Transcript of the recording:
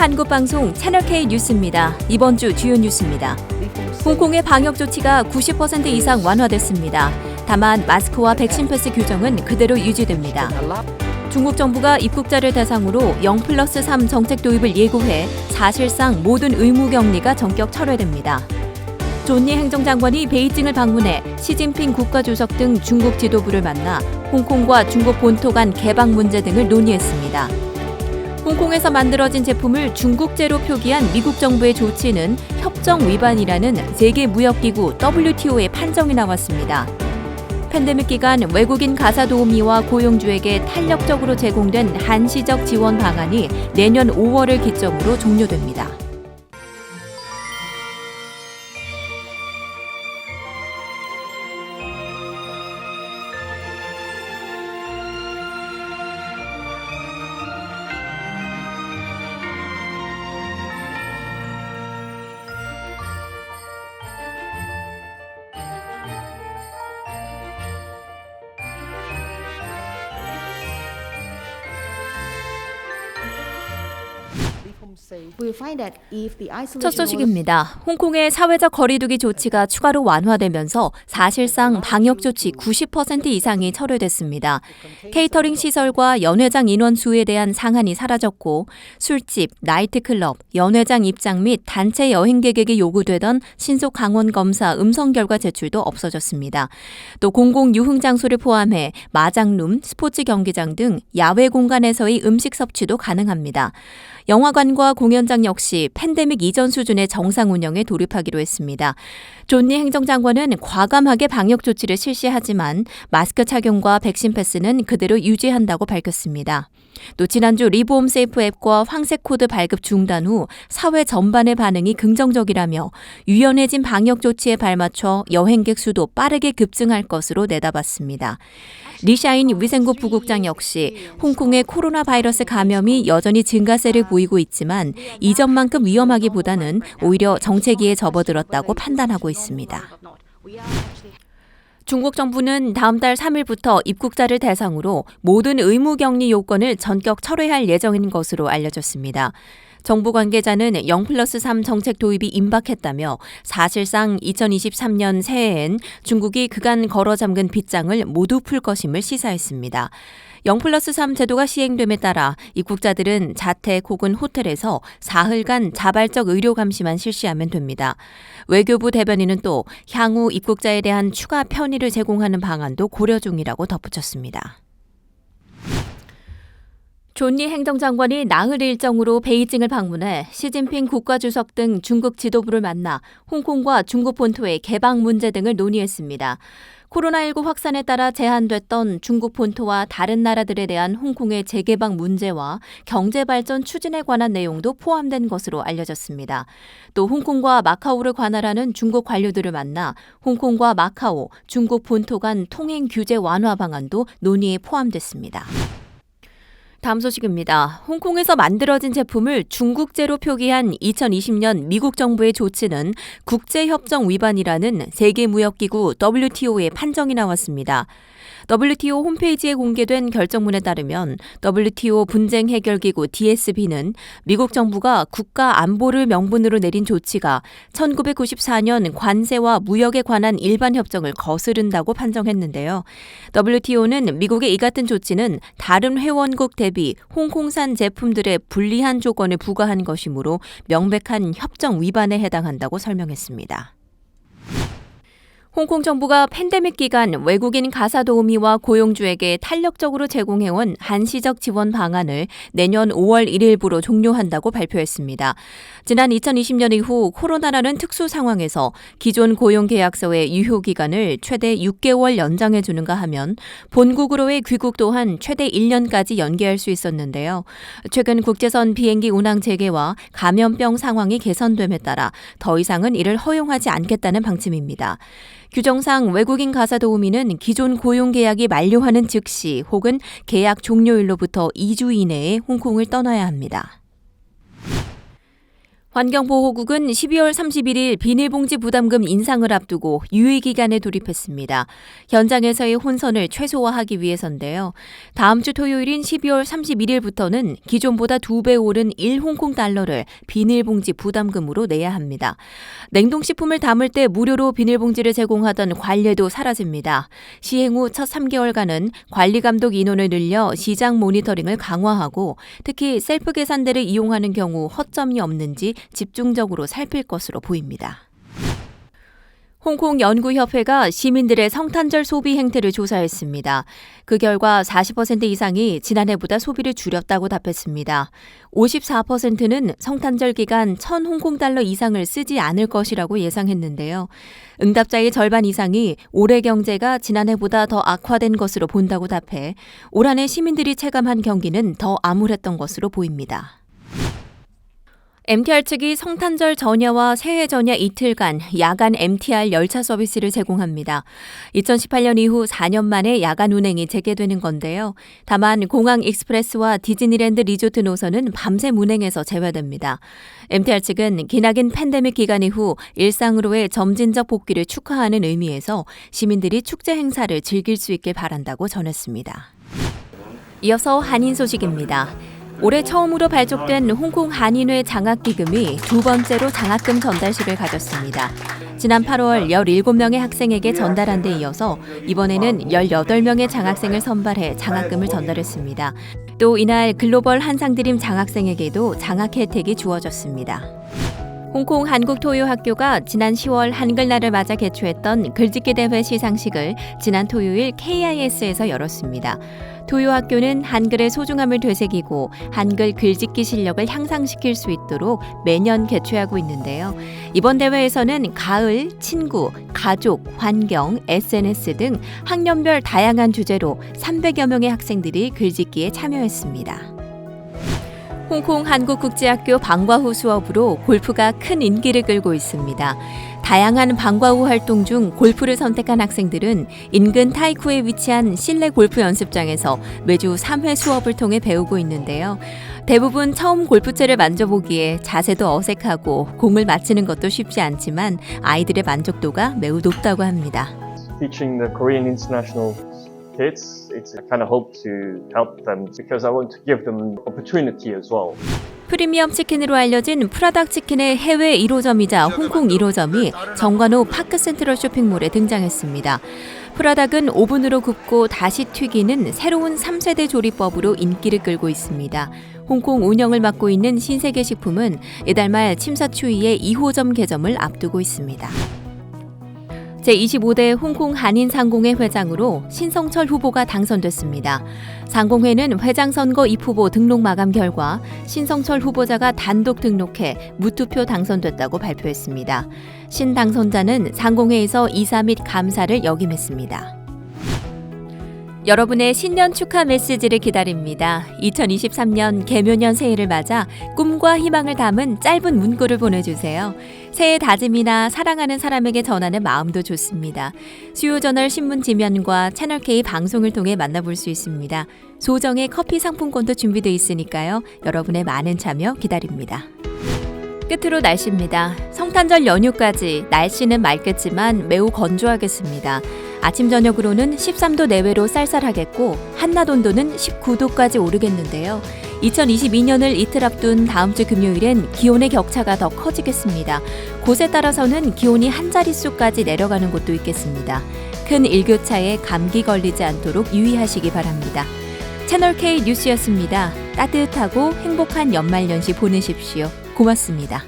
한국방송 채널K 뉴스입니다. 이번 주 주요 뉴스입니다. 홍콩의 방역 조치가 90% 이상 완화됐습니다. 다만 마스크와 백신 패스 규정은 그대로 유지됩니다. 중국 정부가 입국자를 대상으로 0+3 정책 도입을 예고해 사실상 모든 의무 격리가 전격 철회됩니다. 존니 행정장관이 베이징을 방문해 시진핑 국가주석 등 중국 지도부를 만나 홍콩과 중국 본토 간 개방 문제 등을 논의했습니다. 홍콩에서 만들어진 제품을 중국제로 표기한 미국 정부의 조치는 협정 위반이라는 세계무역기구 WTO의 판정이 나왔습니다. 팬데믹 기간 외국인 가사 도우미와 고용주에게 탄력적으로 제공된 한시적 지원 방안이 내년 5월을 기점으로 종료됩니다. 첫 소식입니다. 홍콩의 사회적 거리두기 조치가 추가로 완화되면서 사실상 방역 조치 90% 이상이 철회됐습니다. 케이터링 시설과 연회장 인원 수에 대한 상한이 사라졌고 술집, 나이트클럽, 연회장 입장 및 단체 여행객에게 요구되던 신속 강원 검사 음성 결과 제출도 없어졌습니다. 또 공공 유흥 장소를 포함해 마장룸, 스포츠 경기장 등 야외 공간에서의 음식 섭취도 가능합니다. 영화관과 공연장 역시 팬데믹 이전 수준의 정상 운영에 돌입하기로 했습니다. 존니 행정장관은 과감하게 방역 조치를 실시하지만 마스크 착용과 백신 패스는 그대로 유지한다고 밝혔습니다. 또 지난주 리브홈세이프 앱과 황색 코드 발급 중단 후 사회 전반의 반응이 긍정적이라며 유연해진 방역 조치에 발맞춰 여행객 수도 빠르게 급증할 것으로 내다봤습니다. 리샤인 위생부 부국장 역시 홍콩의 코로나 바이러스 감염이 여전히 증가세를 보이고 있지만 이전만큼 위험하기보다는 오히려 정체기에 접어들었다고 판단하고 있습니다. 중국 정부는 다음 달 3일부터 입국자를 대상으로 모든 의무 격리 요건을 전격 철회할 예정인 것으로 알려졌습니다. 정부 관계자는 0+3 정책 도입이 임박했다며 사실상 2023년 새해엔 중국이 그간 걸어 잠근 빗장을 모두 풀 것임을 시사했습니다. 0+3 제도가 시행됨에 따라 입국자들은 자택 혹은 호텔에서 사흘간 자발적 의료 감시만 실시하면 됩니다. 외교부 대변인은 또 향후 입국자에 대한 추가 편의를 제공하는 방안도 고려 중이라고 덧붙였습니다. 존니 행정장관이 나흘 일정으로 베이징을 방문해 시진핑 국가주석 등 중국 지도부를 만나 홍콩과 중국 본토의 개방 문제 등을 논의했습니다. 코로나19 확산에 따라 제한됐던 중국 본토와 다른 나라들에 대한 홍콩의 재개방 문제와 경제발전 추진에 관한 내용도 포함된 것으로 알려졌습니다. 또 홍콩과 마카오를 관할하는 중국 관료들을 만나 홍콩과 마카오, 중국 본토 간 통행 규제 완화 방안도 논의에 포함됐습니다. 다음 소식입니다. 홍콩에서 만들어진 제품을 중국제로 표기한 2020년 미국 정부의 조치는 국제협정 위반이라는 세계무역기구 WTO의 판정이 나왔습니다. WTO 홈페이지에 공개된 결정문에 따르면 WTO 분쟁 해결기구 DSB는 미국 정부가 국가 안보를 명분으로 내린 조치가 1994년 관세와 무역에 관한 일반 협정을 거스른다고 판정했는데요. WTO는 미국의 이 같은 조치는 다른 회원국 대비 홍콩산 제품들의 불리한 조건을 부과한 것이므로 명백한 협정 위반에 해당한다고 설명했습니다. 홍콩 정부가 팬데믹 기간 외국인 가사 도우미와 고용주에게 탄력적으로 제공해온 한시적 지원 방안을 내년 5월 1일부로 종료한다고 발표했습니다. 지난 2020년 이후 코로나라는 특수 상황에서 기존 고용계약서의 유효기간을 최대 6개월 연장해 주는가 하면 본국으로의 귀국 또한 최대 1년까지 연기할 수 있었는데요. 최근 국제선 비행기 운항 재개와 감염병 상황이 개선됨에 따라 더 이상은 이를 허용하지 않겠다는 방침입니다. 규정상 외국인 가사 도우미는 기존 고용 계약이 만료하는 즉시 혹은 계약 종료일로부터 2주 이내에 홍콩을 떠나야 합니다. 환경보호국은 12월 31일 비닐봉지 부담금 인상을 앞두고 유예기간에 돌입했습니다. 현장에서의 혼선을 최소화하기 위해서인데요. 다음 주 토요일인 12월 31일부터는 기존보다 2배 오른 1홍콩 달러를 비닐봉지 부담금으로 내야 합니다. 냉동식품을 담을 때 무료로 비닐봉지를 제공하던 관례도 사라집니다. 시행 후 첫 3개월간은 관리감독 인원을 늘려 시장 모니터링을 강화하고 특히 셀프 계산대를 이용하는 경우 허점이 없는지 집중적으로 살필 것으로 보입니다. 홍콩 연구협회가 시민들의 성탄절 소비 행태를 조사했습니다. 그 결과 40% 이상이 지난해보다 소비를 줄였다고 답했습니다. 54%는 성탄절 기간 1,000홍콩달러 이상을 쓰지 않을 것이라고 예상했는데요. 응답자의 절반 이상이 올해 경제가 지난해보다 더 악화된 것으로 본다고 답해 올 한 해 시민들이 체감한 경기는 더 암울했던 것으로 보입니다. MTR 측이 성탄절 전야와 새해 전야 이틀간 야간 MTR 열차 서비스를 제공합니다. 2018년 이후 4년 만에 야간 운행이 재개되는 건데요. 다만 공항 익스프레스와 디즈니랜드 리조트 노선은 밤샘 운행에서 제외됩니다. MTR 측은 기나긴 팬데믹 기간 이후 일상으로의 점진적 복귀를 축하하는 의미에서 시민들이 축제 행사를 즐길 수 있길 바란다고 전했습니다. 이어서 한인 소식입니다. 올해 처음으로 발족된 홍콩 한인회 장학기금이 두 번째로 장학금 전달식을 가졌습니다. 지난 8월 17명의 학생에게 전달한 데 이어서 이번에는 18명의 장학생을 선발해 장학금을 전달했습니다. 또 이날 글로벌 한상드림 장학생에게도 장학 혜택이 주어졌습니다. 홍콩 한국토요학교가 지난 10월 한글날을 맞아 개최했던 글짓기 대회 시상식을 지난 토요일 KIS에서 열었습니다. 토요학교는 한글의 소중함을 되새기고 한글 글짓기 실력을 향상시킬 수 있도록 매년 개최하고 있는데요. 이번 대회에서는 가을, 친구, 가족, 환경, SNS 등 학년별 다양한 주제로 300여 명의 학생들이 글짓기에 참여했습니다. 홍콩 한국국제학교 방과후 수업으로 골프가 큰 인기를 끌고 있습니다. 다양한 방과후 활동 중 골프를 선택한 학생들은 인근 타이쿠에 위치한 실내 골프 연습장에서 매주 3회 수업을 통해 배우고 있는데요. 대부분 처음 골프채를 만져보기에 자세도 어색하고 공을 맞히는 것도 쉽지 않지만 아이들의 만족도가 매우 높다고 합니다. Teaching the Korean international kids, it's I kind of hope to help them because I want to give them opportunity as well. 프리미엄 치킨으로 알려진 프라닭 치킨의 해외 1호점이자 홍콩 1호점이 정관호 파크 센트럴 쇼핑몰에 등장했습니다. 프라닭은 오븐으로 굽고 다시 튀기는 새로운 3세대 조리법으로 인기를 끌고 있습니다. 홍콩 운영을 맡고 있는 신세계 식품은 이달 말 침사추이의 2호점 개점을 앞두고 있습니다. 제25대 홍콩 한인상공회 회장으로 신성철 후보가 당선됐습니다. 상공회는 회장 선거 입후보 등록 마감 결과 신성철 후보자가 단독 등록해 무투표 당선됐다고 발표했습니다. 신 당선자는 상공회에서 이사 및 감사를 역임했습니다. 여러분의 신년 축하 메시지를 기다립니다. 2023년 개묘년 새해를 맞아 꿈과 희망을 담은 짧은 문구를 보내주세요. 새해 다짐이나 사랑하는 사람에게 전하는 마음도 좋습니다. 수요저널 신문 지면과 채널K 방송을 통해 만나볼 수 있습니다. 소정의 커피 상품권도 준비되어 있으니까요. 여러분의 많은 참여 기다립니다. 끝으로 날씨입니다. 성탄절 연휴까지 날씨는 맑겠지만 매우 건조하겠습니다. 아침 저녁으로는 13도 내외로 쌀쌀하겠고 한낮 온도는 19도까지 오르겠는데요. 2022년을 이틀 앞둔 다음 주 금요일엔 기온의 격차가 더 커지겠습니다. 곳에 따라서는 기온이 한 자릿수까지 내려가는 곳도 있겠습니다. 큰 일교차에 감기 걸리지 않도록 유의하시기 바랍니다. 채널K 뉴스였습니다. 따뜻하고 행복한 연말연시 보내십시오. 고맙습니다.